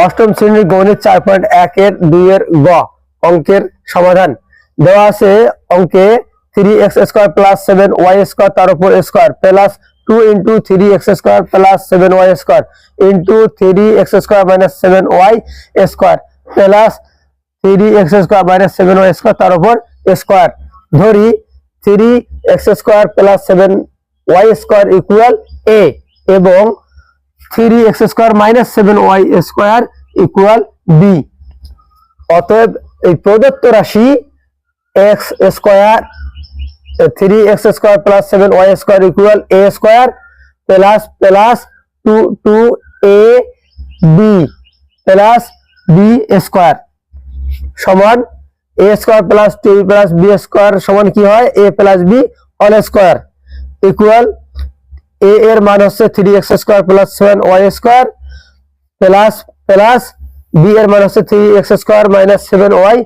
অষ্টম শ্রেণীর গণিত 4.1 এর 2 এর গ অঙ্কের সমাধান দেওয়া আছে। অঙ্কে 3x square plus 7y square তার উপর square plus 2 into 3x square plus 7y square into 3x square minus 7y square plus 3x square minus 7y square তার উপর স্কয়ার। ধরি 3x square plus 7y square equal a এবং 3x square minus 7y square equal b। অতএব এই প্রদত্ত রাশি x square 3x square plus 7y square equal a square plus plus 2ab প্লাস b square সমান a square plus 2b plus b square সমান কি হয় a plus b whole square equal a এর মান হচ্ছে 3x square plus 7y square plus plus b এর মান হচ্ছে 3x square minus 7y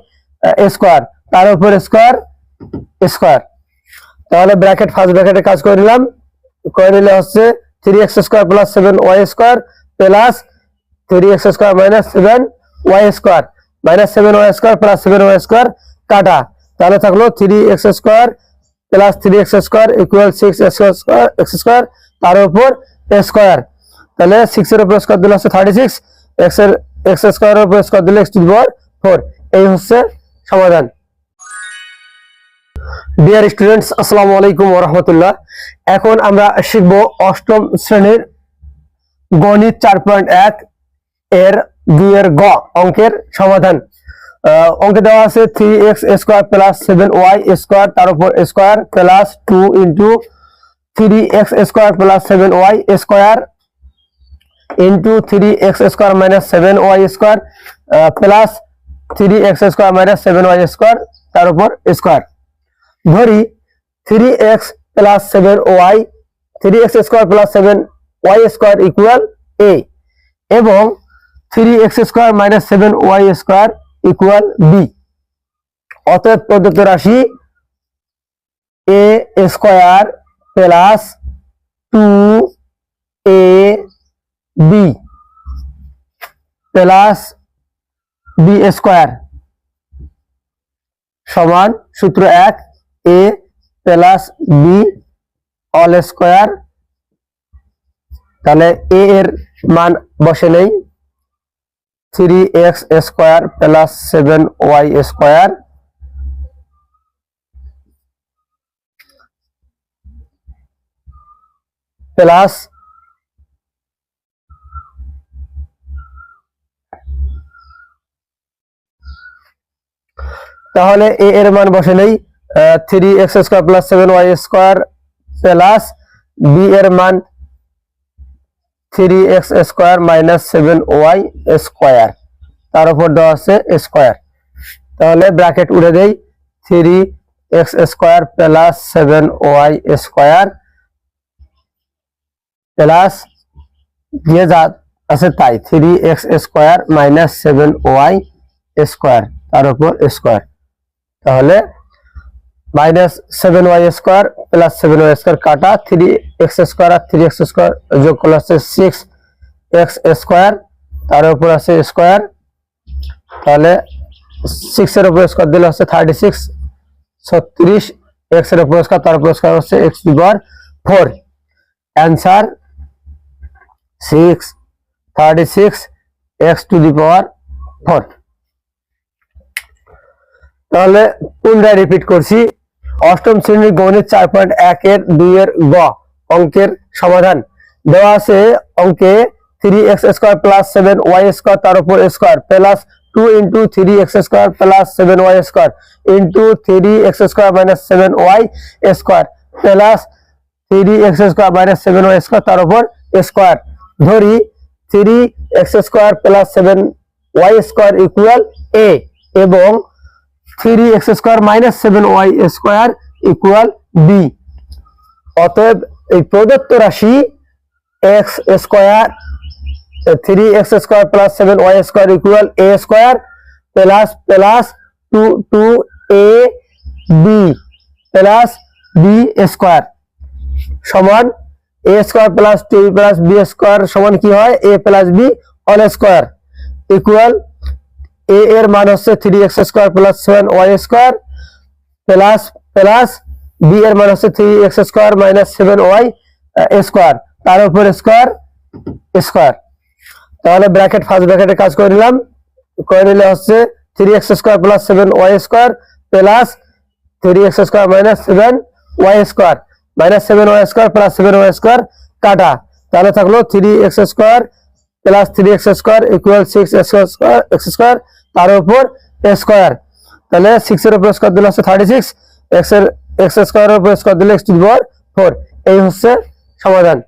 square তার উপর স্কয়ার স্কয়ার। তাহলে ব্র্যাকেট ফার্স্ট ব্র্যাকেটে কাজ করে নিলে হচ্ছে 3x square plus 7y square plus 3x square minus 7y square minus 7y square plus 7y square কাটা, তাহলে থাকলো 3x square plus 3x square equal 6x square তার উপর স্কয়ার। তাহলে 6 এর উপর স্কয়ার দিলে হচ্ছে 36, x এর x স্কয়ারের উপর স্কয়ার দিলে x টু দি পাওয়ার 4। এই হচ্ছে সমাধান। ডিয়ার স্টুডেন্টস, আসসালামু আলাইকুম ওয়া রাহমাতুল্লাহ। এখন আমরা শিখব অষ্টম শ্রেণীর গণিত 4.1 এর 2 এর গ অঙ্কের সমাধান। অঙ্কে দেওয়া আছে 3x square plus 7y square তার উপর square plus 2 into 3x square plus 7y square into 3x square minus 7y square plus 3x square minus 7y square তার উপর স্কয়ার। ধরি 3x প্লাস 7y 3x square plus 7y square equal a এবং 3x square minus 7y square equal b। অতএব প্রদত্ত রাশি a square plus 2ab প্লাস b square সমান সূত্র 1 a plus b whole square. তাহলে a এর মান বসে নেই 3x square plus 7y square plus তাহলে a এর মান বসে নেই 3x square plus 7y square plus b এর মান 3x square minus 7y square তার উপর দেওয়া আছে স্কয়ার। তাহলে ব্র্যাকেট উড়ে দেই 3x square plus 7y square plus যে যা আছে তাই 3x square minus 7y square তার উপর স্কয়ার। তাহলে minus 7y square plus 7y square কাটা 3x স্কয়ার আর 3x স্কয়ার যোগ করলে আছে 6x স্কয়ার তার উপর আছে স্কয়ার। তাহলে 6 এর উপর স্কয়ার দিলে হচ্ছে 36 36 x এর উপর স্কয়ার তার উপর স্কয়ার হচ্ছে x to the power 4। Answer 6 36 x to the power 4। তাহলে পুনরায় রিপিট করছি, অষ্টম শ্রেণীর গণিত 4.1 এর 2 এর গ অঙ্কের সমাধান দেওয়া আছে। অঙ্কে 3x square plus 7y square তার উপর square plus 2 into 3x square plus 7y square into 3x square minus 7y square plus 3x square minus 7y square তার উপর স্কয়ার। ধরি 3x square plus 7y square equal a এবং 3x square minus 7y square equal b। অতএব এই প্রদত্ত রাশি x square 3x square plus 7y square equal a square plus plus 2ab প্লাস b square সমান a square plus 2 plus b square সমান কি হয় a plus b whole square equal a এর মান হচ্ছে 3x² plus 7y² plus plus B এর মান হচ্ছে 3x² মাইনাস 7y² তার উপর স্কয়ার স্কয়ার। তাহলে ব্র্যাকেট ফার্স্ট ব্র্যাকেটে কাজ করে নিলে হচ্ছে 3x² plus 7y² plus 3x² minus 7y² minus 7y² plus 7y² কাটা, তাহলে থাকলো 3x² plus 3x² equal 6x² তার উপর স্কয়ার। তাহলে 6 এর উপর স্কয়ার দিলে হচ্ছে 36, x এর x² এর উপর স্কয়ার দিলে x⁴। এই হচ্ছে সমাধান।